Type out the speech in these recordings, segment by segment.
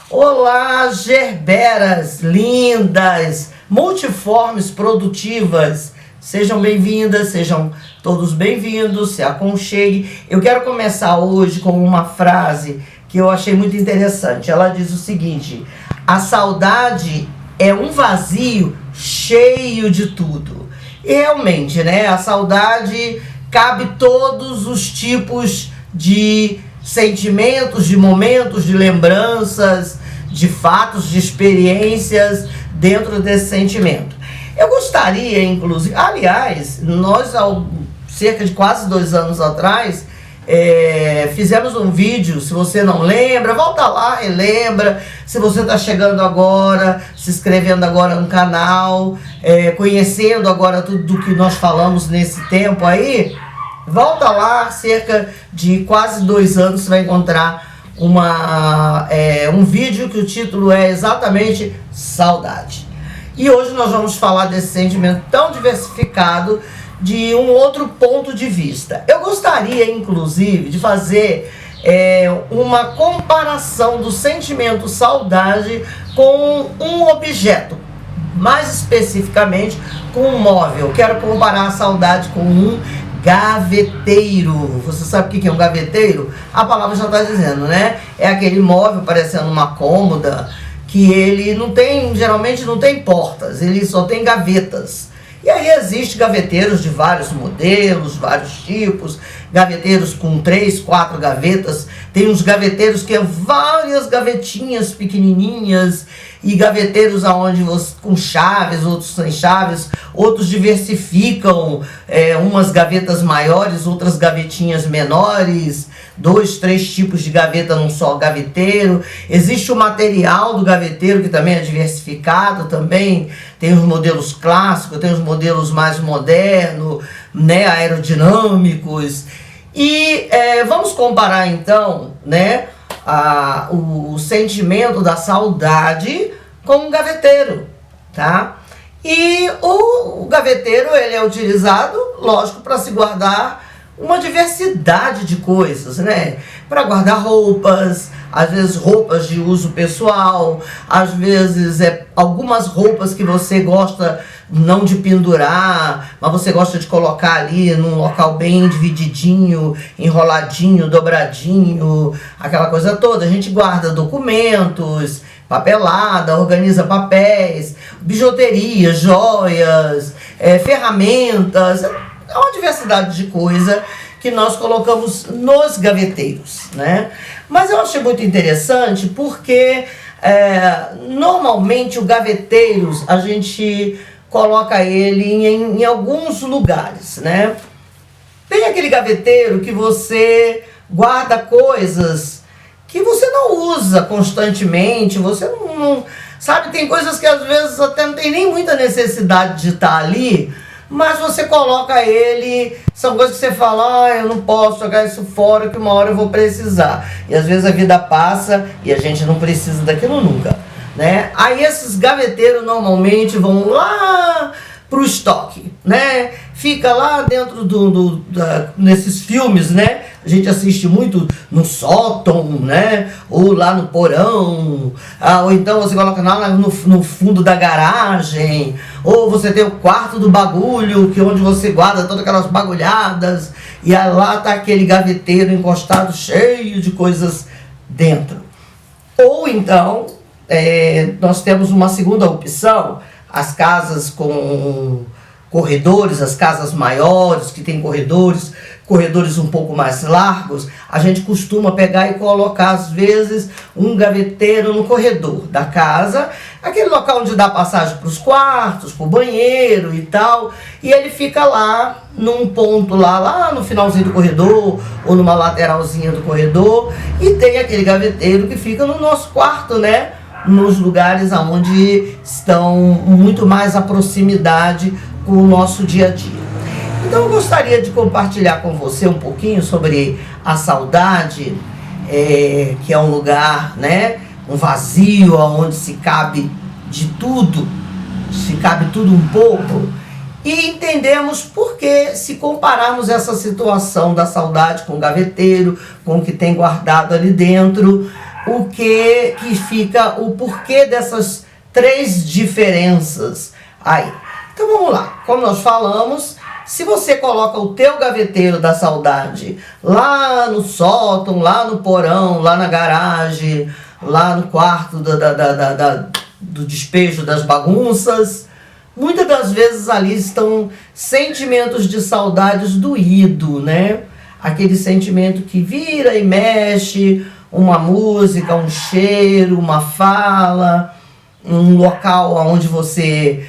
Olá, gerberas lindas, multiformes produtivas. Sejam bem-vindas, sejam todos bem-vindos, se aconchegue. Eu quero começar hoje com uma frase que eu achei muito interessante. Ela diz o seguinte: a saudade é um vazio cheio de tudo. E realmente, né? A saudade cabe todos os tipos de sentimentos, de momentos, de lembranças, de fatos, de experiências dentro desse sentimento. Eu gostaria, inclusive, aliás, nós há cerca de quase 2 anos atrás, fizemos um vídeo. Se você não lembra, volta lá, relembra. Se você está chegando agora, se inscrevendo agora no canal, conhecendo agora tudo do que nós falamos nesse tempo aí, volta lá, cerca de quase 2 anos, você vai encontrar um vídeo que o título é exatamente Saudade. E hoje nós vamos falar desse sentimento tão diversificado de um outro ponto de vista. Eu gostaria, inclusive, de fazer uma comparação do sentimento saudade com um objeto, mais especificamente com um móvel. Quero comparar a saudade com um gaveteiro. Você sabe o que é um gaveteiro? A palavra já está dizendo, né? É aquele móvel parecendo uma cômoda que ele não tem, geralmente não tem portas, ele só tem gavetas. E aí existem gaveteiros de vários modelos, vários tipos, gaveteiros com 3, 4 gavetas, tem uns gaveteiros que é várias gavetinhas pequenininhas, e gaveteiros aonde você, com chaves, outros sem chaves, outros diversificam, umas gavetas maiores, outras gavetinhas menores, 2, 3 tipos de gaveta num só gaveteiro. Existe o material do gaveteiro que também é diversificado, também tem os modelos clássicos, tem os modelos mais modernos, né, aerodinâmicos. E vamos comparar então, né, o sentimento da saudade com um gaveteiro, tá? E o gaveteiro, ele é utilizado, lógico, para se guardar uma diversidade de coisas, né? Para guardar roupas, às vezes roupas de uso pessoal, às vezes algumas roupas que você gosta não de pendurar, mas você gosta de colocar ali num local bem divididinho, enroladinho, dobradinho, aquela coisa toda. A gente guarda documentos, papelada, organiza papéis, bijuteria, joias, ferramentas. É uma diversidade de coisa que nós colocamos nos gaveteiros, né? Mas eu achei muito interessante porque normalmente o gaveteiros a gente coloca ele em alguns lugares, né? Tem aquele gaveteiro que você guarda coisas que você não usa constantemente, você não sabe, tem coisas que às vezes até não tem nem muita necessidade de estar ali, mas você coloca ele, são coisas que você fala, eu não posso jogar isso fora que uma hora eu vou precisar. E às vezes a vida passa e a gente não precisa daquilo nunca, né? Aí esses gaveteiros normalmente vão lá pro estoque, né? Fica lá dentro nesses filmes, né? A gente assiste muito no sótão, né? Ou lá no porão, ou então você coloca lá no fundo da garagem, ou você tem o quarto do bagulho, que é onde você guarda todas aquelas bagulhadas, e aí lá tá aquele gaveteiro encostado cheio de coisas dentro. Ou então, nós temos uma segunda opção, as casas com corredores, as casas maiores que tem corredores um pouco mais largos, a gente costuma pegar e colocar às vezes um gaveteiro no corredor da casa, aquele local onde dá passagem para os quartos, para o banheiro e tal, e ele fica lá num ponto lá no finalzinho do corredor ou numa lateralzinha do corredor, e tem aquele gaveteiro que fica no nosso quarto, né? Nos lugares onde estão muito mais à proximidade com o nosso dia a dia. Então eu gostaria de compartilhar com você um pouquinho sobre a saudade, que é um lugar, né, um vazio onde se cabe de tudo, se cabe tudo um pouco, e entendemos por que, se compararmos essa situação da saudade com o gaveteiro, com o que tem guardado ali dentro, o que fica o porquê dessas três diferenças aí. Então vamos lá, como nós falamos, se você coloca o teu gaveteiro da saudade lá no sótão, lá no porão, lá na garagem, lá no quarto do despejo das bagunças, muitas das vezes ali estão sentimentos de saudades doído, né? Aquele sentimento que vira e mexe, uma música, um cheiro, uma fala, um local onde você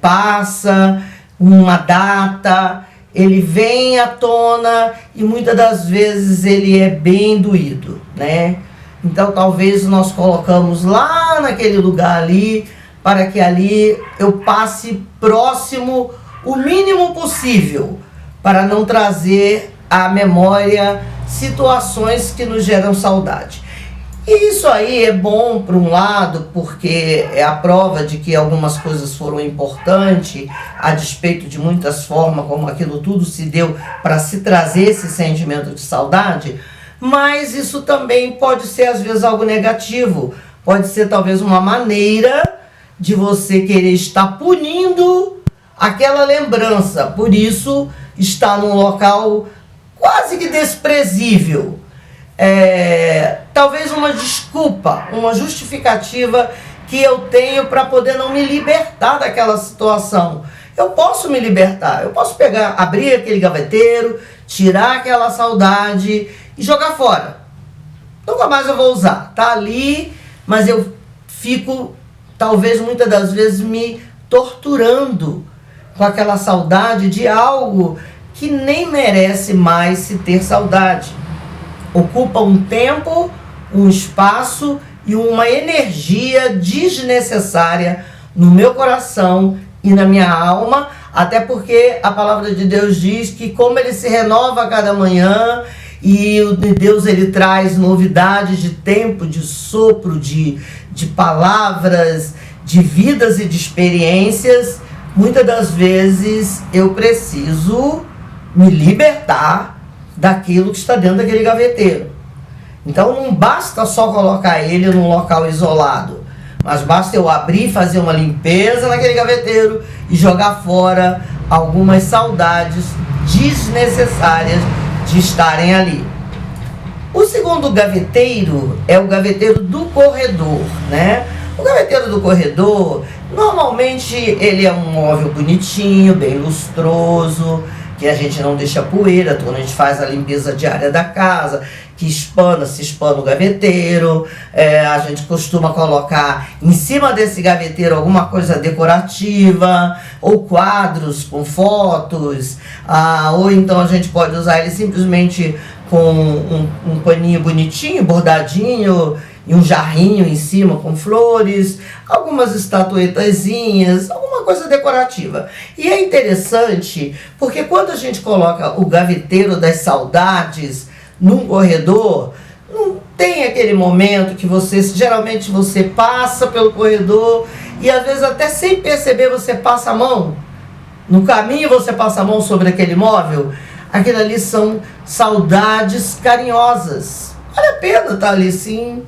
passa, uma data, ele vem à tona e muitas das vezes ele é bem doído, né? Então talvez nós colocamos lá naquele lugar ali, para que ali eu passe próximo o mínimo possível, para não trazer à memória situações que nos geram saudade. E isso aí é bom por um lado, porque é a prova de que algumas coisas foram importantes, a despeito de muitas formas, como aquilo tudo se deu para se trazer esse sentimento de saudade, mas isso também pode ser às vezes algo negativo, pode ser talvez uma maneira de você querer estar punindo aquela lembrança, por isso está num local quase que desprezível. Talvez uma desculpa, uma justificativa que eu tenho para poder não me libertar daquela situação. Eu posso me libertar, eu posso abrir aquele gaveteiro, tirar aquela saudade e jogar fora. Nunca mais eu vou usar, tá ali, mas eu fico, talvez muitas das vezes, me torturando com aquela saudade de algo que nem merece mais se ter saudade. Ocupa um tempo, um espaço e uma energia desnecessária no meu coração e na minha alma, até porque a palavra de Deus diz que como ele se renova a cada manhã, e Deus ele traz novidades de tempo, de sopro, de palavras, de vidas e de experiências, muitas das vezes eu preciso me libertar daquilo que está dentro daquele gaveteiro. Então não basta só colocar ele num local isolado, mas basta eu abrir, fazer uma limpeza naquele gaveteiro e jogar fora algumas saudades desnecessárias de estarem ali. O segundo gaveteiro é o gaveteiro do corredor, né? O gaveteiro do corredor, normalmente ele é um móvel bonitinho, bem lustroso, que a gente não deixa poeira quando a gente faz a limpeza diária da casa, que se espana o gaveteiro. A gente costuma colocar em cima desse gaveteiro alguma coisa decorativa, ou quadros com fotos, ou então a gente pode usar ele simplesmente com um paninho bonitinho, bordadinho, e um jarrinho em cima com flores, algumas estatuetazinhas, alguma coisa decorativa. E é interessante porque quando a gente coloca o gaveteiro das saudades num corredor, não tem aquele momento que geralmente você passa pelo corredor e às vezes até sem perceber você passa a mão. No caminho você passa a mão sobre aquele móvel. Aquilo ali são saudades carinhosas. Vale a pena estar ali sim.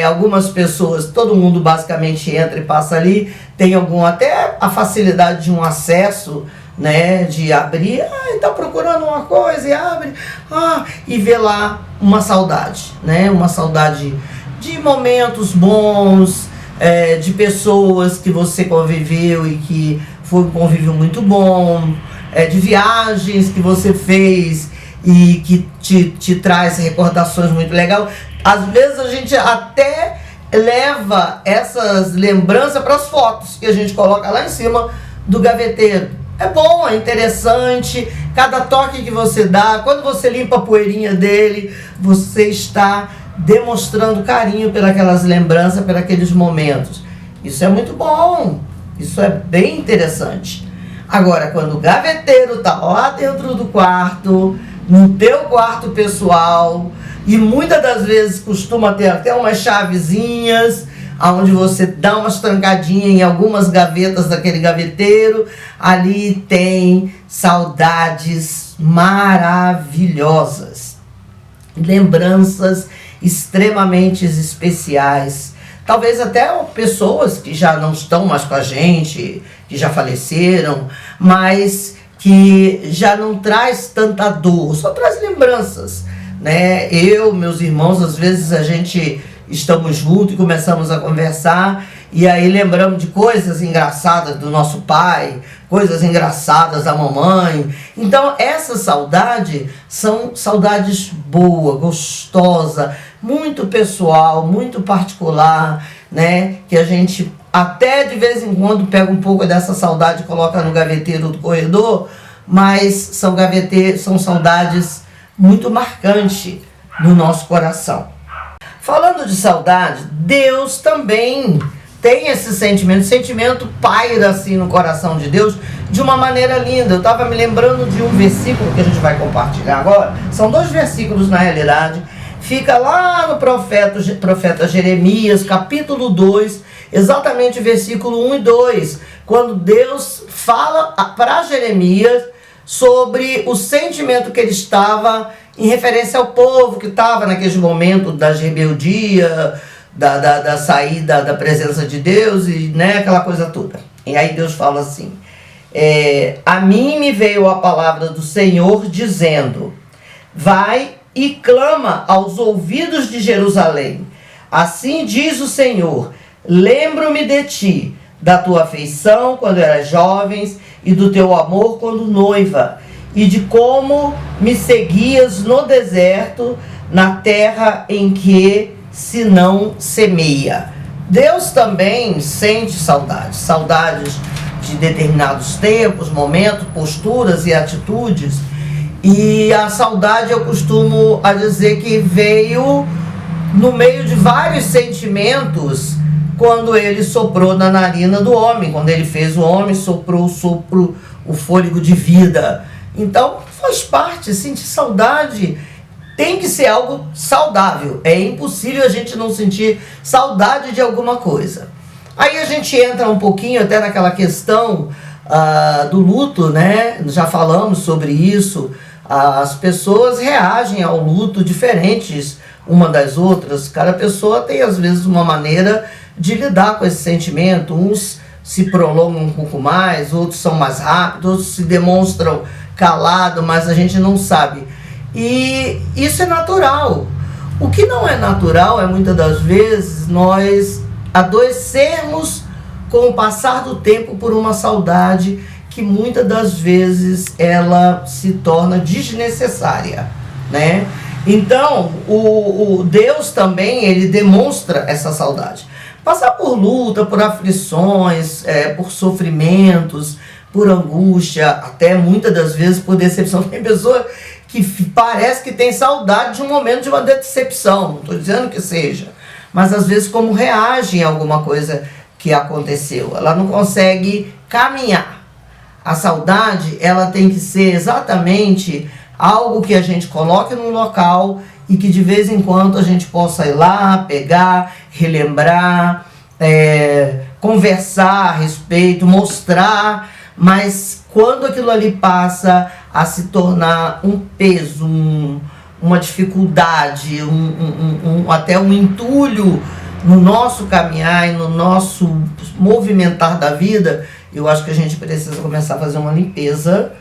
Algumas pessoas, todo mundo basicamente entra e passa ali, tem até a facilidade de um acesso, né, de abrir, está procurando uma coisa e abre, e vê lá uma saudade, né, uma saudade de momentos bons, de pessoas que você conviveu e que foi um convívio muito bom, de viagens que você fez e que te traz recordações muito legais. Às vezes a gente até leva essas lembranças para as fotos que a gente coloca lá em cima do gaveteiro. É bom, é interessante, cada toque que você dá, quando você limpa a poeirinha dele, você está demonstrando carinho pelas lembranças, por aqueles momentos. Isso é muito bom, isso é bem interessante. Agora, quando o gaveteiro está lá dentro do quarto, no teu quarto pessoal, e muitas das vezes costuma ter até umas chavezinhas, onde você dá umas trancadinhas em algumas gavetas daquele gaveteiro, ali tem saudades maravilhosas, lembranças extremamente especiais. Talvez até pessoas que já não estão mais com a gente, que já faleceram, mas que já não traz tanta dor, só traz lembranças, né? Eu, meus irmãos, às vezes a gente estamos juntos e começamos a conversar e aí lembramos de coisas engraçadas do nosso pai, coisas engraçadas da mamãe. Então essa saudade são saudades boa, gostosa, muito pessoal, muito particular, né? Que a gente até de vez em quando pega um pouco dessa saudade e coloca no gaveteiro do corredor, mas são saudades muito marcantes no nosso coração. Falando de saudade, Deus também tem esse sentimento. O sentimento paira assim no coração de Deus de uma maneira linda. Eu estava me lembrando de um versículo que a gente vai compartilhar agora. São 2 versículos na realidade. Fica lá no profeta Jeremias, capítulo 2, exatamente versículo 1 e 2, quando Deus fala para Jeremias sobre o sentimento que ele estava em referência ao povo que estava naquele momento da rebeldia, da saída da presença de Deus e, né, aquela coisa toda. E aí Deus fala assim, a mim me veio a palavra do Senhor dizendo, vai e clama aos ouvidos de Jerusalém. Assim diz o Senhor, lembro-me de ti, da tua afeição quando eras jovens e do teu amor quando noiva, e de como me seguias no deserto, na terra em que se não semeia. Deus também sente saudades de determinados tempos, momentos, posturas e atitudes. E a saudade eu costumo a dizer que veio no meio de vários sentimentos quando ele soprou na narina do homem, quando ele fez o homem, soprou o fôlego de vida. Então faz parte, sentir saudade tem que ser algo saudável. É impossível a gente não sentir saudade de alguma coisa. Aí a gente entra um pouquinho até naquela questão do luto, né? Já falamos sobre isso. As pessoas reagem ao luto diferentes uma das outras. Cada pessoa tem às vezes uma maneira de lidar com esse sentimento. Uns se prolongam um pouco mais, outros são mais rápidos, outros se demonstram calados, mas a gente não sabe. E isso é natural. O que não é natural é muitas das vezes nós adoecermos com o passar do tempo por uma saudade que muitas das vezes ela se torna desnecessária, né? Então, o Deus também, ele demonstra essa saudade. Passar por luta, por aflições, por sofrimentos, por angústia, até muitas das vezes por decepção. Tem pessoa que parece que tem saudade de um momento de uma decepção, não estou dizendo que seja, mas às vezes como reage a alguma coisa que aconteceu. Ela não consegue caminhar. A saudade, ela tem que ser exatamente algo que a gente coloque num local e que de vez em quando a gente possa ir lá, pegar, relembrar, conversar a respeito, mostrar, mas quando aquilo ali passa a se tornar um peso, uma dificuldade, até um entulho no nosso caminhar e no nosso movimentar da vida, eu acho que a gente precisa começar a fazer uma limpeza,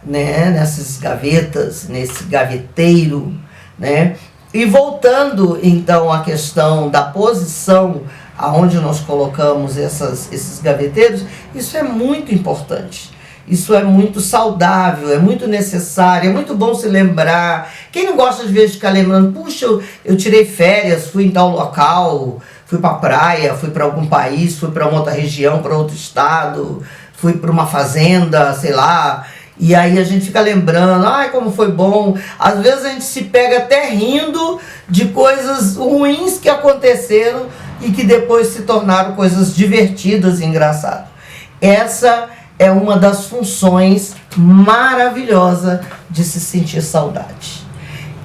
né, nessas gavetas, nesse gaveteiro, né? E voltando então à questão da posição aonde nós colocamos esses gaveteiros, isso é muito importante. Isso é muito saudável, é muito necessário, é muito bom se lembrar. Quem não gosta de vezes de ficar lembrando, puxa, eu tirei férias, fui em tal local, fui para a praia, fui para algum país, fui para uma outra região, para outro estado, fui para uma fazenda, sei lá. E aí a gente fica lembrando, ai, como foi bom. Às vezes a gente se pega até rindo de coisas ruins que aconteceram e que depois se tornaram coisas divertidas e engraçadas. Essa é uma das funções maravilhosas de se sentir saudade.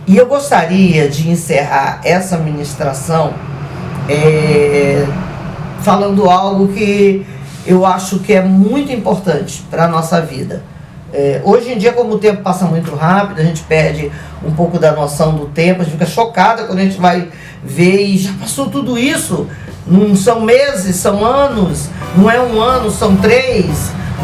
E eu gostaria de encerrar essa ministração falando algo que eu acho que é muito importante para a nossa vida. Hoje em dia, como o tempo passa muito rápido, a gente perde um pouco da noção do tempo, a gente fica chocada quando a gente vai vê e já passou tudo isso. Não são meses, são anos. Não é um ano, são 3,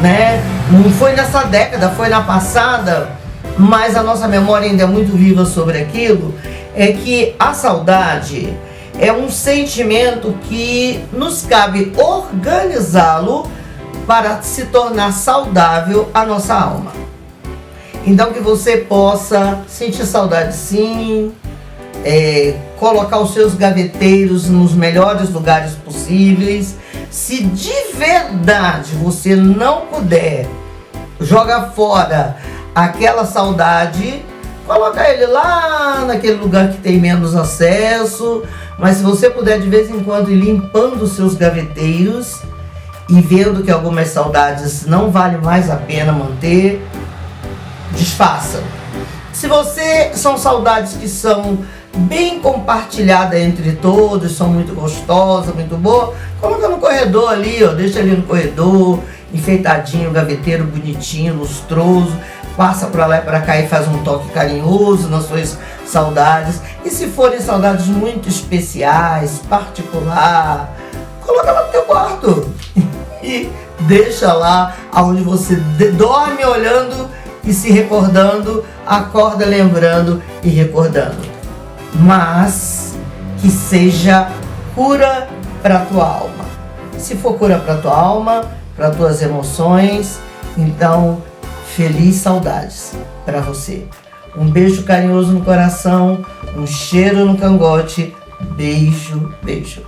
né? Não foi nessa década, foi na passada, mas a nossa memória ainda é muito viva sobre aquilo. É que a saudade é um sentimento que nos cabe organizá-lo para se tornar saudável a nossa alma. Então que você possa sentir saudade sim, colocar os seus gaveteiros nos melhores lugares possíveis. Se de verdade você não puder jogar fora aquela saudade, coloca ele lá naquele lugar que tem menos acesso. Mas se você puder de vez em quando ir limpando os seus gaveteiros e vendo que algumas saudades não vale mais a pena manter, desfaça. Se são saudades que são bem compartilhadas entre todos, são muito gostosas, muito boas, coloca no corredor ali, ó, deixa ali no corredor, enfeitadinho, gaveteiro bonitinho, lustroso, passa para lá e para cá e faz um toque carinhoso nas suas saudades. E se forem saudades muito especiais, particular, coloca lá no teu quarto e deixa lá onde você dorme olhando e se recordando, acorda lembrando e recordando. Mas que seja cura para tua alma. Se for cura para tua alma, para tuas emoções, então feliz saudades para você. Um beijo carinhoso no coração, um cheiro no cangote. Beijo, beijo.